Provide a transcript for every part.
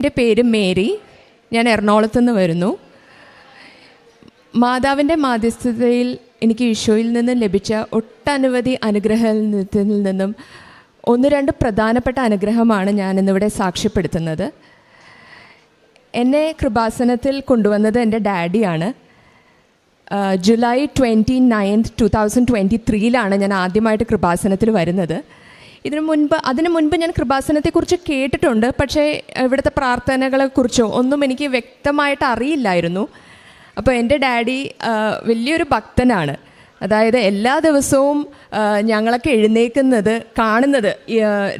എൻ്റെ പേര് മേരി. ഞാൻ എറണാകുളത്ത് നിന്ന് വരുന്നു. മാതാവിൻ്റെ മാധ്യസ്ഥതയിൽ എനിക്ക് ഈശോയിൽ നിന്ന് ലഭിച്ച ഒട്ടനവധി അനുഗ്രഹത്തിൽ നിന്നും ഒന്ന് രണ്ട് പ്രധാനപ്പെട്ട അനുഗ്രഹമാണ് ഞാനിന്നിവിടെ സാക്ഷ്യപ്പെടുത്തുന്നത്. എന്നെ കൃപാസനത്തിൽ കൊണ്ടുവന്നത് എൻ്റെ ഡാഡിയാണ്. ജൂലൈ 29, 2023 ഞാൻ ആദ്യമായിട്ട് കൃപാസനത്തിൽ വരുന്നത്. അതിനു മുൻപ് ഞാൻ കൃപാസനത്തെക്കുറിച്ച് കേട്ടിട്ടുണ്ട്, പക്ഷേ ഇവിടുത്തെ പ്രാർത്ഥനകളെക്കുറിച്ചോ ഒന്നും എനിക്ക് വ്യക്തമായിട്ട് അറിയില്ലായിരുന്നു. അപ്പോൾ എൻ്റെ ഡാഡി വലിയൊരു ഭക്തനാണ്. അതായത് എല്ലാ ദിവസവും ഞങ്ങളൊക്കെ കാണുന്നത്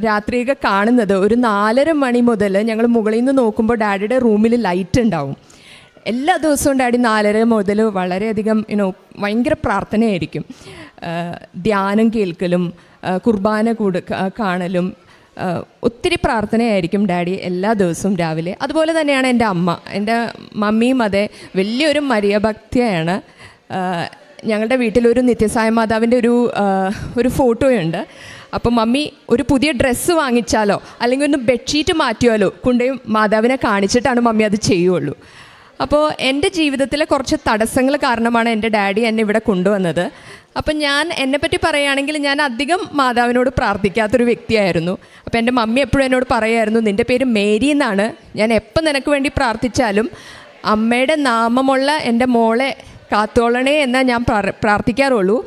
രാത്രിയൊക്കെ കാണുന്നത് ഒരു 4:30 മണി മുതൽ ഞങ്ങൾ മുകളിൽ നിന്ന് നോക്കുമ്പോൾ ഡാഡിയുടെ റൂമിൽ ലൈറ്റ് ഉണ്ടാവും. എല്ലാ ദിവസവും ഡാഡി 4:30 മുതൽ വളരെയധികം ഭയങ്കര പ്രാർത്ഥനയായിരിക്കും. ധ്യാനം കേൾക്കലും കുർബാന കാണലും ഒത്തിരി പ്രാർത്ഥനയായിരിക്കും ഡാഡി എല്ലാ ദിവസവും രാവിലെ. അതുപോലെ തന്നെയാണ് എൻ്റെ അമ്മ. എൻ്റെ മമ്മിയും അതെ, വലിയൊരു മരിയ ഭക്തിയാണ്. ഞങ്ങളുടെ വീട്ടിലൊരു നിത്യസായ മാതാവിൻ്റെ ഒരു ഫോട്ടോയുണ്ട്. അപ്പോൾ മമ്മി ഒരു പുതിയ ഡ്രസ്സ് വാങ്ങിച്ചാലോ അല്ലെങ്കിൽ ഒന്ന് ബെഡ്ഷീറ്റ് മാറ്റിയാലോ കൊണ്ടുപോയി മാതാവിനെ കാണിച്ചിട്ടാണ് മമ്മി അത് ചെയ്യുള്ളൂ. അപ്പോൾ എൻ്റെ ജീവിതത്തിലെ കുറച്ച് തടസ്സങ്ങൾ കാരണമാണ് എൻ്റെ ഡാഡി എന്നെ ഇവിടെ കൊണ്ടുവന്നത്. അപ്പം എന്നെപ്പറ്റി പറയുകയാണെങ്കിൽ ഞാൻ അധികം മാതാവിനോട് പ്രാർത്ഥിക്കാത്തൊരു വ്യക്തിയായിരുന്നു. അപ്പോൾ എൻ്റെ മമ്മി എപ്പോഴും എന്നോട് പറയുമായിരുന്നു, നിൻ്റെ പേര് മേരി എന്നാണ്, ഞാൻ എപ്പോൾ നിനക്ക് വേണ്ടി പ്രാർത്ഥിച്ചാലും അമ്മയുടെ നാമമുള്ള എൻ്റെ മോളെ കാത്തോളണേ എന്നാൽ ഞാൻ പ്രാർത്ഥിക്കാറുള്ളൂ.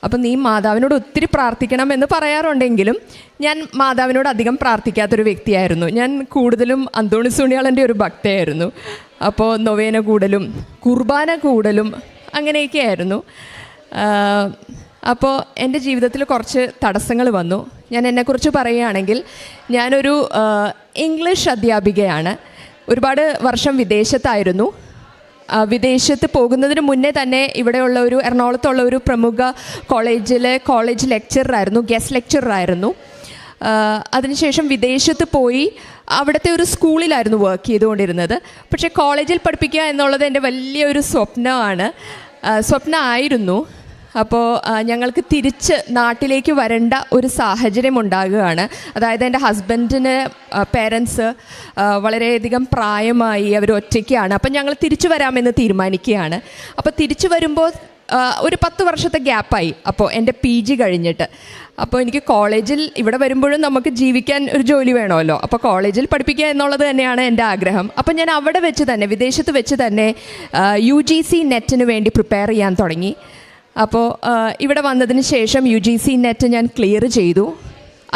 അപ്പം നീ മാതാവിനോട് ഒത്തിരി പ്രാർത്ഥിക്കണം എന്ന് പറയാറുണ്ടെങ്കിലും ഞാൻ മാതാവിനോട് അധികം പ്രാർത്ഥിക്കാത്തൊരു വ്യക്തിയായിരുന്നു. ഞാൻ കൂടുതലും അന്തോണിസ് പുണ്യാളൻ്റെ ഒരു ഭക്തയായിരുന്നു. അപ്പോൾ നൊവേന കൂടലും കുർബാന കൂടലും അങ്ങനെയൊക്കെ ആയിരുന്നു. അപ്പോൾ എൻ്റെ ജീവിതത്തിൽ കുറച്ച് തടസ്സങ്ങൾ വന്നു. ഞാൻ എന്നെക്കുറിച്ച് പറയുകയാണെങ്കിൽ ഞാനൊരു ഇംഗ്ലീഷ് അധ്യാപികയാണ്. ഒരുപാട് വർഷം വിദേശത്തായിരുന്നു. വിദേശത്ത് പോകുന്നതിന് മുന്നേ തന്നെ ഇവിടെയുള്ള എറണാകുളത്തുള്ള ഒരു പ്രമുഖ കോളേജ് ലെക്ചറായിരുന്നു, ഗസ്റ്റ് ലെക്ചറായിരുന്നു. അതിനുശേഷം വിദേശത്ത് പോയി അവിടുത്തെ ഒരു സ്കൂളിലായിരുന്നു വർക്ക് ചെയ്തുകൊണ്ടിരുന്നത്. പക്ഷേ കോളേജിൽ പഠിപ്പിക്കുക എന്നുള്ളത് എൻ്റെ വലിയൊരു സ്വപ്നമായിരുന്നു. അപ്പോൾ ഞങ്ങൾക്ക് തിരിച്ച് നാട്ടിലേക്ക് വരേണ്ട ഒരു സാഹചര്യം ഉണ്ടാകുകയാണ്. അതായത് എൻ്റെ ഹസ്ബൻഡിന് പേരൻസ് വളരെയധികം പ്രായമായി, അവർ ഒറ്റയ്ക്കാണ്. അപ്പം ഞങ്ങൾ തിരിച്ചു വരാമെന്ന് തീരുമാനിക്കുകയാണ്. അപ്പോൾ തിരിച്ചു വരുമ്പോൾ ഒരു 10 വർഷത്തെ ഗ്യാപ്പായി. അപ്പോൾ എൻ്റെ PG കഴിഞ്ഞിട്ട്. അപ്പോൾ എനിക്ക് കോളേജിൽ ഇവിടെ വരുമ്പോഴും നമുക്ക് ജീവിക്കാൻ ഒരു ജോലി വേണമല്ലോ. അപ്പോൾ കോളേജിൽ പഠിപ്പിക്കുക എന്നുള്ളത് തന്നെയാണ് എൻ്റെ ആഗ്രഹം. അപ്പോൾ ഞാൻ അവിടെ വെച്ച് തന്നെ, വിദേശത്ത് വെച്ച് തന്നെ UGC നെറ്റിന് വേണ്ടി പ്രിപ്പയർ ചെയ്യാൻ തുടങ്ങി. അപ്പോൾ ഇവിടെ വന്നതിന് ശേഷം UGC നെറ്റ് ഞാൻ ക്ലിയർ ചെയ്തു.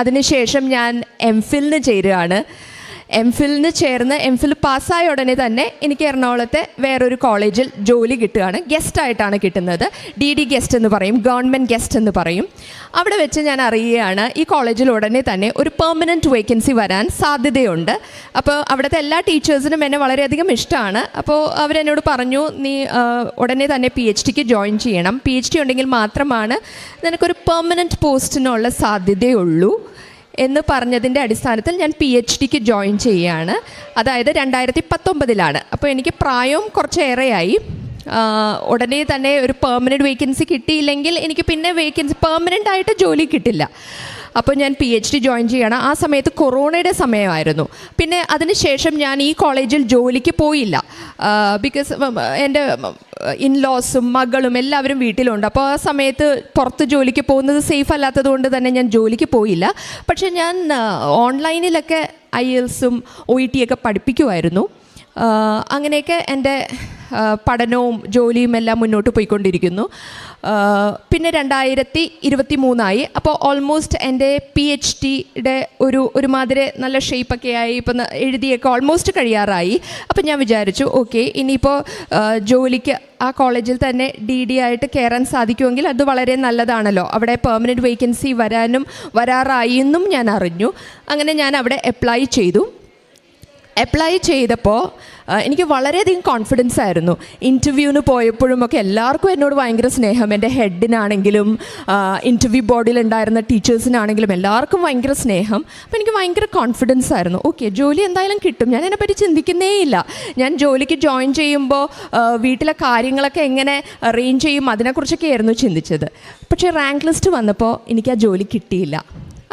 അതിനുശേഷം ഞാൻ MPhil ചേരുകയാണ്. MPhil പാസ്സായ ഉടനെ തന്നെ എനിക്ക് എറണാകുളത്തെ വേറൊരു കോളേജിൽ ജോലി കിട്ടുകയാണ്. ഗസ്റ്റായിട്ടാണ് കിട്ടുന്നത്. DD ഗസ്റ്റ് എന്ന് പറയും, ഗവൺമെൻറ് ഗസ്റ്റ് എന്ന് പറയും. അവിടെ വെച്ച് ഞാൻ അറിയുകയാണ് ഈ കോളേജിൽ ഉടനെ തന്നെ ഒരു പെർമനൻറ്റ് വേക്കൻസി വരാൻ സാധ്യതയുണ്ട്. അപ്പോൾ അവിടുത്തെ എല്ലാ ടീച്ചേഴ്സിനും എന്നെ വളരെയധികം ഇഷ്ടമാണ്. അപ്പോൾ അവരെന്നോട് പറഞ്ഞു, നീ ഉടനെ തന്നെ PhDക്ക് ജോയിൻ ചെയ്യണം. PhD ഉണ്ടെങ്കിൽ മാത്രമാണ് നിനക്കൊരു പെർമനൻറ്റ് പോസ്റ്റിനുള്ള സാധ്യതയുള്ളൂ എന്ന് പറഞ്ഞതിൻ്റെ അടിസ്ഥാനത്തിൽ ഞാൻ PhDക്ക് ജോയിൻ ചെയ്യുകയാണ്. അതായത് 2019. അപ്പോൾ എനിക്ക് പ്രായവും കുറച്ചേറെയായി. ഉടനെ തന്നെ ഒരു പെർമനൻറ്റ് വേക്കൻസി കിട്ടിയില്ലെങ്കിൽ എനിക്ക് പിന്നെ പെർമനൻ്റ് ആയിട്ട് ജോലി കിട്ടില്ല. അപ്പോൾ ഞാൻ PhD ജോയിൻ ചെയ്യണം. ആ സമയത്ത് കൊറോണയുടെ സമയമായിരുന്നു. പിന്നെ അതിനുശേഷം ഞാൻ ഈ കോളേജിൽ ജോലിക്ക് പോയില്ല. ബിക്കോസ് എൻ്റെ ഇൻലോസും മകളും എല്ലാവരും വീട്ടിലുണ്ട്. അപ്പോൾ ആ സമയത്ത് പുറത്ത് ജോലിക്ക് പോകുന്നത് സേഫ് അല്ലാത്തത് കൊണ്ട് തന്നെ ഞാൻ ജോലിക്ക് പോയില്ല. പക്ഷേ ഞാൻ ഓൺലൈനിലൊക്കെ IELTSഉം OET ഒക്കെ പഠിപ്പിക്കുമായിരുന്നു. അങ്ങനെയൊക്കെ എൻ്റെ പഠനവും ജോലിയും എല്ലാം മുന്നോട്ട് പോയിക്കൊണ്ടിരിക്കുന്നു. പിന്നെ 2023 അപ്പോൾ ഓൾമോസ്റ്റ് എൻ്റെ PhDയുടെ ഒരുമാതിരി നല്ല ഷേപ്പൊക്കെ ആയി, ഇപ്പം എഴുതിയൊക്കെ ഓൾമോസ്റ്റ് കഴിയാറായി. അപ്പം ഞാൻ വിചാരിച്ചു, ഓക്കെ, ഇനിയിപ്പോൾ ജോലിക്ക് ആ കോളേജിൽ തന്നെ DD ആയിട്ട് കയറാൻ സാധിക്കുമെങ്കിൽ അത് വളരെ നല്ലതാണല്ലോ. അവിടെ പെർമനൻറ്റ് വേക്കൻസി വരാറായി എന്നും ഞാൻ അറിഞ്ഞു. അങ്ങനെ ഞാൻ അവിടെ അപ്ലൈ ചെയ്തപ്പോൾ എനിക്ക് വളരെയധികം കോൺഫിഡൻസ് ആയിരുന്നു. ഇൻ്റർവ്യൂവിന് പോയപ്പോഴുമൊക്കെ എല്ലാവർക്കും എന്നോട് ഭയങ്കര സ്നേഹം. എൻ്റെ ഹെഡിനാണെങ്കിലും ഇൻ്റർവ്യൂ ബോർഡിലുണ്ടായിരുന്ന ടീച്ചേഴ്സിനാണെങ്കിലും എല്ലാവർക്കും ഭയങ്കര സ്നേഹം. അപ്പോൾ എനിക്ക് ഭയങ്കര കോൺഫിഡൻസ് ആയിരുന്നു. ഓക്കെ, ജോലി എന്തായാലും കിട്ടും. ഞാൻ അതിനെപ്പറ്റി ചിന്തിക്കുന്നേയില്ല. ഞാൻ ജോലിക്ക് ജോയിൻ ചെയ്യുമ്പോൾ വീട്ടിലെ കാര്യങ്ങളൊക്കെ എങ്ങനെ അറേഞ്ച് ചെയ്യും അതിനെക്കുറിച്ചൊക്കെ ആയിരുന്നു ചിന്തിച്ചത്. പക്ഷേ റാങ്ക് ലിസ്റ്റ് വന്നപ്പോൾ എനിക്ക് ആ ജോലി കിട്ടിയില്ല.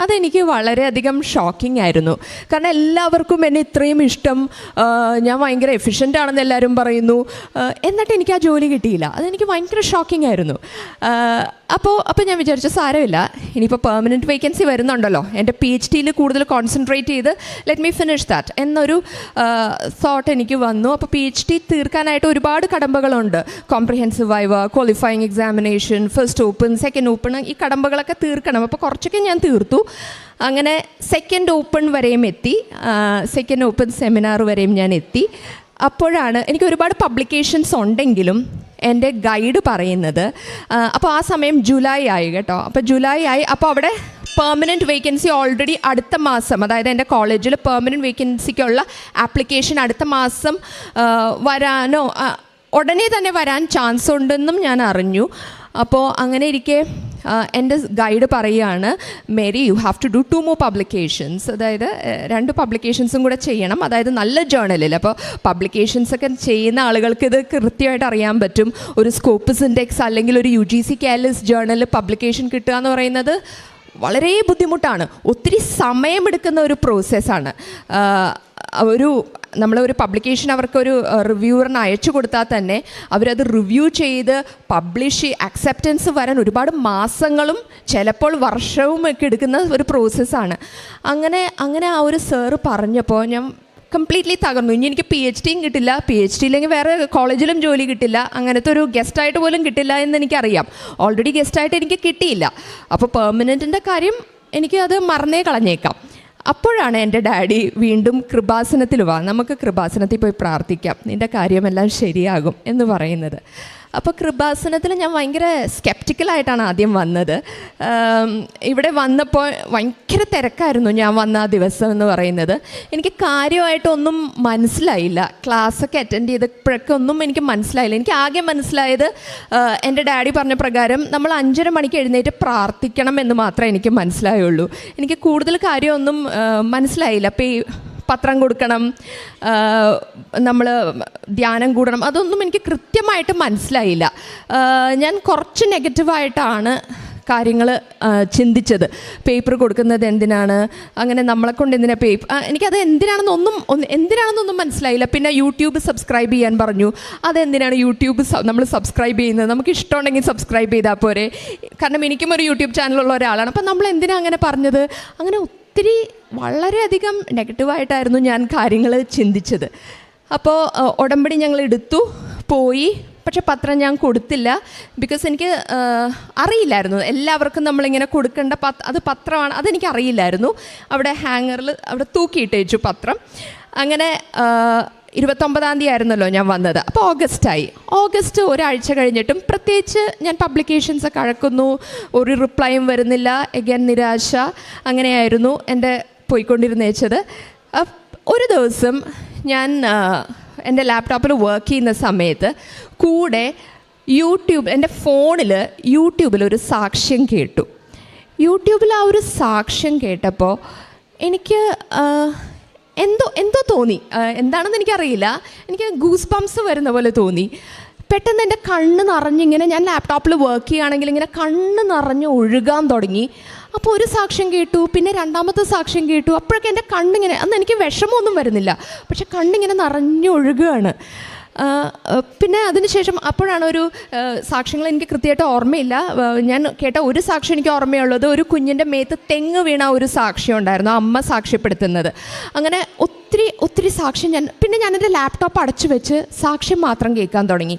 അതെനിക്ക് വളരെയധികം ഷോക്കിംഗ് ആയിരുന്നു. കാരണം എല്ലാവർക്കും എന്നെ ഇത്രയും ഇഷ്ടം, ഞാൻ ഭയങ്കര എഫിഷ്യൻ്റ് ആണെന്ന് എല്ലാവരും പറയുന്നു, എന്നിട്ട് എനിക്ക് ആ ജോലി കിട്ടിയില്ല. അതെനിക്ക് ഭയങ്കര ഷോക്കിംഗ് ആയിരുന്നു. അപ്പോൾ ഞാൻ വിചാരിച്ചു സാരമില്ല, ഇനിയിപ്പോൾ പെർമനൻറ്റ് വേക്കൻസി വരുന്നുണ്ടല്ലോ, എൻ്റെ PhD കൂടുതൽ കോൺസെൻട്രേറ്റ് ചെയ്ത് ലെറ്റ് മീ ഫിനിഷ് ദാറ്റ് എന്നൊരു തോട്ട് എനിക്ക് വന്നു. അപ്പോൾ PhD തീർക്കാനായിട്ട് ഒരുപാട് കടമ്പകളുണ്ട്. Comprehensive viva, qualifying examination, first open, second open, ഈ കടമ്പകളൊക്കെ തീർക്കണം. അപ്പോൾ കുറച്ചൊക്കെ ഞാൻ തീർത്തു. അങ്ങനെ സെക്കൻഡ് ഓപ്പൺ വരെയും എത്തി, സെക്കൻഡ് ഓപ്പൺ സെമിനാർ വരെയും ഞാൻ എത്തി. അപ്പോഴാണ് എനിക്ക് ഒരുപാട് പബ്ലിക്കേഷൻസ് ഉണ്ടെങ്കിലും എൻ്റെ ഗൈഡ് പറയുന്നത്, അപ്പോൾ ആ സമയം ജൂലൈ ആയി കേട്ടോ. അപ്പോൾ ജൂലൈ ആയി, അപ്പോൾ അവിടെ പെർമനൻറ്റ് വേക്കൻസി ഓൾറെഡി അടുത്ത മാസം, അതായത് എൻ്റെ കോളേജിൽ പെർമനൻറ്റ് വേക്കൻസിക്കുള്ള ആപ്ലിക്കേഷൻ അടുത്ത മാസം വരാനോ ഉടനെ തന്നെ വരാൻ ചാൻസ് ഉണ്ടെന്നും ഞാൻ അറിഞ്ഞു. അപ്പോൾ അങ്ങനെ ഇരിക്കെ എൻ്റെ ഗൈഡ് പറയുകയാണ്, Mary you have to do 2 more publications, അതായത് 2 പബ്ലിക്കേഷൻസും കൂടെ ചെയ്യണം, അതായത് നല്ല ജേർണലിൽ. അപ്പോൾ പബ്ലിക്കേഷൻസൊക്കെ ചെയ്യുന്ന ആളുകൾക്ക് ഇത് കൃത്യമായിട്ട് അറിയാൻ പറ്റും. ഒരു സ്കോപ്പസ് ഇൻഡെക്സ് അല്ലെങ്കിൽ ഒരു UGC കേരളസ് ജേർണലിൽ പബ്ലിക്കേഷൻ കിട്ടുക എന്ന് പറയുന്നത് വളരെ ബുദ്ധിമുട്ടാണ്, ഒത്തിരി സമയമെടുക്കുന്ന ഒരു പ്രോസസ്സാണ്. നമ്മളൊരു പബ്ലിക്കേഷൻ അവർക്കൊരു റിവ്യൂവറിന് അയച്ചു കൊടുത്താൽ തന്നെ അവരത് റിവ്യൂ ചെയ്ത് പബ്ലിഷ് അക്സെപ്റ്റൻസ് വരാൻ ഒരുപാട് മാസങ്ങളും ചിലപ്പോൾ വർഷവും ഒക്കെ എടുക്കുന്ന ഒരു പ്രോസസ്സാണ്. അങ്ങനെ ആ ഒരു സാറ് പറഞ്ഞപ്പോൾ ഞാൻ കംപ്ലീറ്റ്ലി തകർന്നു. ഇനി എനിക്ക് PhDയും കിട്ടില്ല, PhD ഇല്ലെങ്കിൽ വേറെ കോളേജിലും ജോലി കിട്ടില്ല, അങ്ങനത്തെ ഒരു ഗസ്റ്റായിട്ട് പോലും കിട്ടില്ല എന്ന് എനിക്കറിയാം. ഓൾറെഡി ഗസ്റ്റായിട്ട് എനിക്ക് കിട്ടിയില്ല. അപ്പോൾ പെർമനൻറ്റിൻ്റെ കാര്യം എനിക്ക് അത് മറന്നേ കളഞ്ഞേക്കാം. അപ്പോഴാണ് എൻ്റെ ഡാഡി വീണ്ടും കൃപാസനത്തിൽ വാ, നമുക്ക് കൃപാസനത്തിൽ പോയി പ്രാർത്ഥിക്കാം, നിൻ്റെ കാര്യമെല്ലാം ശരിയാകും എന്ന് പറയുന്നത്. അപ്പോൾ കൃപാസനത്തിൽ ഞാൻ ഭയങ്കര സ്കെപ്റ്റിക്കലായിട്ടാണ് ആദ്യം വന്നത്. ഇവിടെ വന്നപ്പോൾ ഭയങ്കര തിരക്കായിരുന്നു ഞാൻ വന്ന ആ ദിവസം എന്ന് പറയുന്നത്. എനിക്ക് കാര്യമായിട്ടൊന്നും മനസ്സിലായില്ല. ക്ലാസ്സൊക്കെ അറ്റൻഡ് ചെയ്തപ്പോഴൊക്കെ ഒന്നും എനിക്ക് മനസ്സിലായില്ല. എനിക്ക് ആകെ മനസ്സിലായത് എൻ്റെ ഡാഡി പറഞ്ഞ പ്രകാരം നമ്മൾ 5:30 മണിക്ക് എഴുന്നേറ്റ് പ്രാർത്ഥിക്കണം എന്ന് മാത്രമേ എനിക്ക് മനസ്സിലായുള്ളൂ. എനിക്ക് കൂടുതൽ കാര്യമൊന്നും മനസ്സിലായില്ല. അപ്പോൾ ഈ പത്രം കൊടുക്കണം, നമ്മൾ ധ്യാനം കൂടണം, അതൊന്നും എനിക്ക് കൃത്യമായിട്ട് മനസ്സിലായില്ല. ഞാൻ കുറച്ച് നെഗറ്റീവായിട്ടാണ് കാര്യങ്ങൾ ചിന്തിച്ചത്. പേപ്പർ കൊടുക്കുന്നത് എന്തിനാണ്, അങ്ങനെ നമ്മളെ കൊണ്ട് എന്തിനാണ് എനിക്കത് എന്തിനാണെന്നൊന്നും മനസ്സിലായില്ല. പിന്നെ യൂട്യൂബ് സബ്സ്ക്രൈബ് ചെയ്യാൻ പറഞ്ഞു. അതെന്തിനാണ് യൂട്യൂബ് നമ്മൾ സബ്സ്ക്രൈബ് ചെയ്യുന്നത്, നമുക്ക് ഇഷ്ടമുണ്ടെങ്കിൽ സബ്സ്ക്രൈബ് ചെയ്താൽ പോരെ, കാരണം എനിക്കും ഒരു യൂട്യൂബ് ചാനലുള്ള ഒരാളാണ്. അപ്പം നമ്മൾ എന്തിനാണ് അങ്ങനെ പറഞ്ഞത്, അങ്ങനെ ഒത്തിരി വളരെയധികം നെഗറ്റീവായിട്ടായിരുന്നു ഞാൻ കാര്യങ്ങൾ ചിന്തിച്ചത്. അപ്പോൾ ഉടമ്പടി ഞങ്ങൾ എടുത്തു, പോയി. പക്ഷെ പത്രം ഞാൻ കൊടുത്തില്ല. ബിക്കോസ് എനിക്ക് അറിയില്ലായിരുന്നു എല്ലാവർക്കും നമ്മളിങ്ങനെ കൊടുക്കേണ്ട അത് പത്രമാണ്, അതെനിക്ക് അറിയില്ലായിരുന്നു. അവിടെ ഹാങ്ങറിൽ അവിടെ തൂക്കിയിട്ടേച്ചു പത്രം. അങ്ങനെ 29-ാം തീയതി ആയിരുന്നല്ലോ ഞാൻ വന്നത്. അപ്പോൾ ഓഗസ്റ്റ് ഒരാഴ്ച കഴിഞ്ഞിട്ടും പ്രത്യേകിച്ച് ഞാൻ പബ്ലിക്കേഷൻസൊക്കെ അഴക്കുന്നു, ഒരു റിപ്ലൈയും വരുന്നില്ല. എഗൈൻ നിരാശ, അങ്ങനെയായിരുന്നു എൻ്റെ പോയിക്കൊണ്ടിരുന്നേച്ചത്. ഒരു ദിവസം ഞാൻ എൻ്റെ ലാപ്ടോപ്പിൽ വർക്ക് ചെയ്യുന്ന സമയത്ത് കൂടെ എൻ്റെ ഫോണിൽ യൂട്യൂബിലൊരു സാക്ഷ്യം കേട്ടു. യൂട്യൂബിൽ ആ ഒരു സാക്ഷ്യം കേട്ടപ്പോൾ എനിക്ക് എന്തോ തോന്നി, എന്താണെന്ന് എനിക്കറിയില്ല. എനിക്ക് ഗൂസ് ബംസ് വരുന്ന പോലെ തോന്നി. പെട്ടെന്ന് എൻ്റെ കണ്ണ് നിറഞ്ഞിങ്ങനെ, ഞാൻ ലാപ്ടോപ്പിൽ വർക്ക് ചെയ്യുകയാണെങ്കിൽ ഇങ്ങനെ കണ്ണ് നിറഞ്ഞ് ഒഴുകാൻ തുടങ്ങി. അപ്പോൾ ഒരു സാക്ഷ്യം കേട്ടു, പിന്നെ 2ാമത്തെ സാക്ഷ്യം കേട്ടു. അപ്പോഴൊക്കെ എൻ്റെ കണ്ണിങ്ങനെ, അന്ന് എനിക്ക് വിഷമമൊന്നും വരുന്നില്ല, പക്ഷെ കണ്ണിങ്ങനെ നിറഞ്ഞൊഴുകുകയാണ്. പിന്നെ അതിനുശേഷം അപ്പോഴാണ് ഒരു സാക്ഷ്യങ്ങൾ എനിക്ക് കൃത്യമായിട്ട് ഓർമ്മയില്ല. ഞാൻ കേട്ട ഒരു സാക്ഷ്യം എനിക്ക് ഓർമ്മയുള്ളത്, ഒരു കുഞ്ഞിൻ്റെ മേത്ത് തെങ്ങ് വീണ ഒരു സാക്ഷ്യം ഉണ്ടായിരുന്നു, അമ്മ സാക്ഷ്യപ്പെടുത്തുന്നത്. അങ്ങനെ ഒത്തിരി സാക്ഷ്യം പിന്നെ ഞാനെൻ്റെ ലാപ്ടോപ്പ് അടച്ചു വെച്ച് സാക്ഷ്യം മാത്രം കേൾക്കാൻ തുടങ്ങി.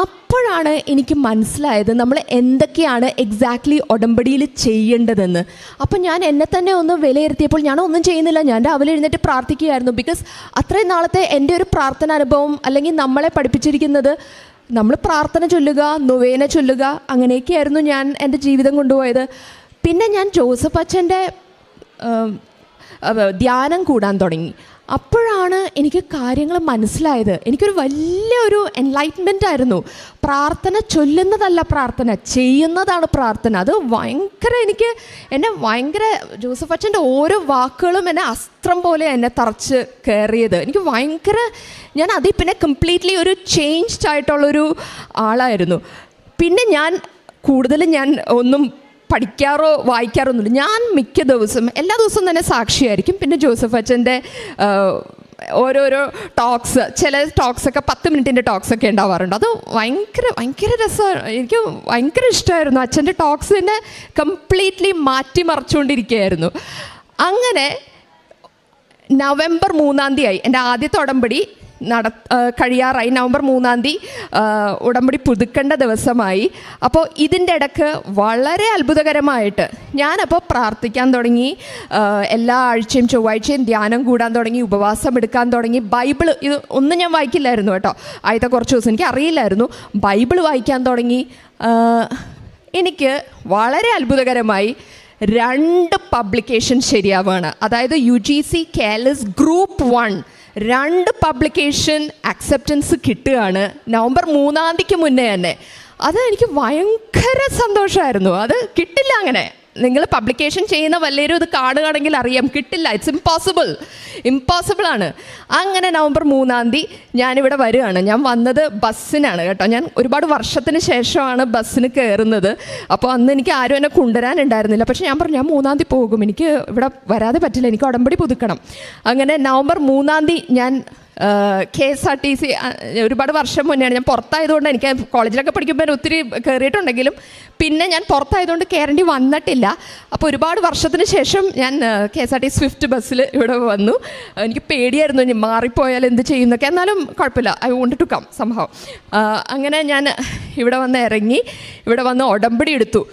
അപ്പോഴാണ് എനിക്ക് മനസ്സിലായത് നമ്മൾ എന്തൊക്കെയാണ് എക്സാക്ട്ലി ഉടമ്പടിയിൽ ചെയ്യേണ്ടതെന്ന്. അപ്പം ഞാൻ എന്നെ തന്നെ ഒന്ന് വിലയിരുത്തിയപ്പോൾ ഞാൻ ഒന്നും ചെയ്യുന്നില്ല, ഞാൻ രാവിലെ എഴുന്നേറ്റ് പ്രാർത്ഥിക്കുകയായിരുന്നു. ബിക്കോസ് അത്രയും നാളത്തെ എൻ്റെ ഒരു പ്രാർത്ഥന അനുഭവം, അല്ലെങ്കിൽ നമ്മളെ പഠിപ്പിച്ചിരിക്കുന്നത് നമ്മൾ പ്രാർത്ഥന ചൊല്ലുക, നൊവേന ചൊല്ലുക, അങ്ങനെയൊക്കെയായിരുന്നു ഞാൻ എൻ്റെ ജീവിതം കൊണ്ടുപോയത്. പിന്നെ ഞാൻ ജോസഫ് അച്ഛൻ്റെ ധ്യാനം കൂടാൻ തുടങ്ങി. അപ്പോഴാണ് എനിക്ക് കാര്യങ്ങൾ മനസ്സിലായത്. എനിക്കൊരു വലിയൊരു എൻലൈറ്റ്മെൻ്റ് ആയിരുന്നു. പ്രാർത്ഥന ചൊല്ലുന്നതല്ല പ്രാർത്ഥന, ചെയ്യുന്നതാണ് പ്രാർത്ഥന. അത് എന്നെ ഭയങ്കര ജോസഫ് അച്ഛൻ്റെ ഓരോ വാക്കുകളും എന്നെ അസ്ത്രം പോലെ എന്നെ തറച്ച് കയറിയത്. ഞാൻ അതിൽ പിന്നെ കംപ്ലീറ്റ്ലി ഒരു ചേഞ്ച്ഡ് ആയിട്ടുള്ളൊരു ആളായിരുന്നു. പിന്നെ ഞാൻ ഒന്നും പഠിക്കാറോ വായിക്കാറോ ഒന്നുമില്ല. ഞാൻ മിക്ക ദിവസം എല്ലാ ദിവസവും തന്നെ സാക്ഷിയായിരിക്കും. പിന്നെ ജോസഫ് അച്ഛൻ്റെ ഓരോരോ ടോക്സ്, ചില ടോക്സൊക്കെ 10 മിനിറ്റിൻ്റെ ടോക്സൊക്കെ ഉണ്ടാവാറുണ്ട്. അത് ഭയങ്കര രസമാണ്. എനിക്ക് ഭയങ്കര ഇഷ്ടമായിരുന്നു. അച്ഛൻ്റെ ടോക്സ് തന്നെ കംപ്ലീറ്റ്ലി മാറ്റിമറിച്ചുകൊണ്ടിരിക്കുകയായിരുന്നു. അങ്ങനെ നവംബർ 3-ാം തീയതി ആയി എൻ്റെ ആദ്യത്തെ ഉടമ്പടി കഴിയാറായി. നവംബർ 3-ാം തീയതി ഉടമ്പടി പുതുക്കേണ്ട ദിവസമായി. അപ്പോൾ ഇതിൻ്റെ ഇടയ്ക്ക് വളരെ അത്ഭുതകരമായിട്ട് ഞാനപ്പോൾ പ്രാർത്ഥിക്കാൻ തുടങ്ങി. എല്ലാ ആഴ്ചയും ചൊവ്വാഴ്ചയും ധ്യാനം കൂടാൻ തുടങ്ങി, ഉപവാസം എടുക്കാൻ തുടങ്ങി. ബൈബിള് ഇത് ഒന്നും ഞാൻ വായിക്കില്ലായിരുന്നു കേട്ടോ. ആദ്യത്തെ കുറച്ച് ദിവസം എനിക്ക് അറിയില്ലായിരുന്നു. ബൈബിള് വായിക്കാൻ തുടങ്ങി. എനിക്ക് വളരെ അത്ഭുതകരമായി 2 പബ്ലിക്കേഷൻ ശരിയാവുകയാണ്. അതായത് UGC കേലസ് ഗ്രൂപ്പ് 1 2 പബ്ലിക്കേഷൻ അക്സെപ്റ്റൻസ് കിട്ടുകയാണ് നവംബർ 3-ാം തീയതിക്ക് മുന്നേ തന്നെ. അത് എനിക്ക് ഭയങ്കര സന്തോഷമായിരുന്നു. അത് കിട്ടില്ല അങ്ങനെ. നിങ്ങൾ പബ്ലിക്കേഷൻ ചെയ്യുന്ന വല്ലവരും ഇത് കാണുകയാണെങ്കിൽ അറിയാം, കിട്ടില്ല. ഇറ്റ്സ് ഇമ്പോസിബിൾ ആണ്. അങ്ങനെ നവംബർ 3-ാം തീയതി ഞാനിവിടെ വരികയാണ്. ഞാൻ വന്നത് ബസ്സിനാണ് കേട്ടോ. ഞാൻ ഒരുപാട് വർഷത്തിന് ശേഷമാണ് ബസ്സിന് കയറുന്നത്. അപ്പോൾ അന്ന് എനിക്ക് ആരും എന്നെ കൊണ്ടുവരാനുണ്ടായിരുന്നില്ല. പക്ഷേ ഞാൻ പറഞ്ഞു, ഞാൻ 3-ാം തീയതി പോകും, എനിക്ക് ഇവിടെ വരാതെ പറ്റില്ല, എനിക്ക് ഉടമ്പടി പുതുക്കണം. അങ്ങനെ നവംബർ 3-ാം തീയതി ഞാൻ KSRTC ഒരുപാട് വർഷം മുന്നെയാണ്. ഞാൻ പുറത്തായതുകൊണ്ട് എനിക്ക് കോളേജിലൊക്കെ പഠിക്കുമ്പോൾ ഒത്തിരി കയറിയിട്ടുണ്ടെങ്കിലും പിന്നെ ഞാൻ പുറത്തായതുകൊണ്ട് കയറേണ്ടി വന്നിട്ടില്ല. അപ്പോൾ ഒരുപാട് വർഷത്തിന് ശേഷം ഞാൻ KSRTC സ്വിഫ്റ്റ് ബസ്സിൽ ഇവിടെ വന്നു. എനിക്ക് പേടിയായിരുന്നു ഇനി മാറിപ്പോയാൽ എന്ത് ചെയ്യുന്നൊക്കെ. എന്നാലും കുഴപ്പമില്ല, ഐ വോണ്ട് ടു കം സംഭവം. അങ്ങനെ ഞാൻ ഇവിടെ വന്ന് ഇറങ്ങി, ഇവിടെ വന്ന് ഉടമ്പടി എടുത്തു.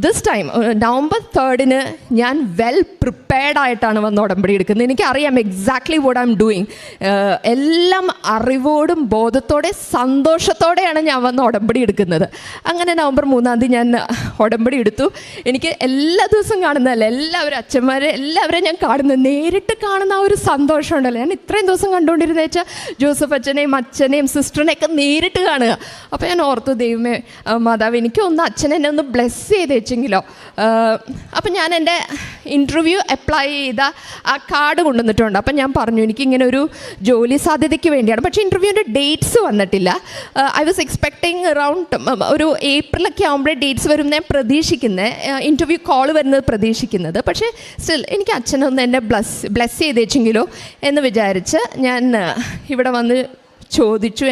ദിസ് ടൈം നവംബർ 3-ന് ഞാൻ വെൽ പ്രിപ്പയർഡ് ആയിട്ടാണ് വന്ന് ഉടമ്പടി എടുക്കുന്നത്. എനിക്കറിയാം exactly what I am doing. എല്ലാം അറിവോടും ബോധത്തോടെ സന്തോഷത്തോടെയാണ് ഞാൻ വന്ന് ഉടമ്പടി എടുക്കുന്നത്. അങ്ങനെ നവംബർ 3-ാം തീയതി ഞാൻ ഉടമ്പടി എടുത്തു. എനിക്ക് എല്ലാ ദിവസവും കാണുന്നതല്ല, എല്ലാവരും അച്ഛന്മാരെ എല്ലാവരെയും ഞാൻ കാണുന്നത്, നേരിട്ട് കാണുന്ന ആ ഒരു സന്തോഷം ഉണ്ടല്ലോ. ഞാൻ ഇത്രയും ദിവസം കണ്ടുകൊണ്ടിരുന്നത് വെച്ചാൽ ജോസഫ് അച്ഛനെയും സിസ്റ്ററിനെയൊക്കെ നേരിട്ട് കാണുക. അപ്പോൾ ഞാൻ ഓർത്തു, ദൈവമേ മാതാവ്, എനിക്കൊന്ന് അച്ഛനെന്നെ ഒന്ന് ബ്ലെസ് ചെയ്ത് വെച്ചെങ്കിലോ. അപ്പം ഞാൻ എൻ്റെ ഇൻ്റർവ്യൂ അപ്ലൈ ചെയ്ത ആ കാർഡ് കൊണ്ടുവന്നിട്ടുണ്ട്. അപ്പം ഞാൻ പറഞ്ഞു, എനിക്കിങ്ങനെ ഒരു ജോലി സാധ്യതയ്ക്ക് വേണ്ടിയാണ്. പക്ഷേ ഇൻ്റർവ്യൂവിൻ്റെ ഡേറ്റ്സ് വന്നിട്ടില്ല. ഐ വാസ് എക്സ്പെക്ടിങ് അറൗണ്ട് ഒരു ഏപ്രിലൊക്കെ ആകുമ്പോഴേ ഡേറ്റ്സ് വരും ഞാൻ പ്രതീക്ഷിക്കുന്നത്, ഇൻ്റർവ്യൂ കോൾ വരുന്നത് പ്രതീക്ഷിക്കുന്നത്. പക്ഷേ സ്റ്റിൽ എനിക്ക് അച്ഛനൊന്ന് എന്നെ ബ്ലെസ് ചെയ്ത് വെച്ചെങ്കിലോ എന്ന് വിചാരിച്ച് ഞാൻ ഇവിടെ വന്ന് ചോദിച്ചു.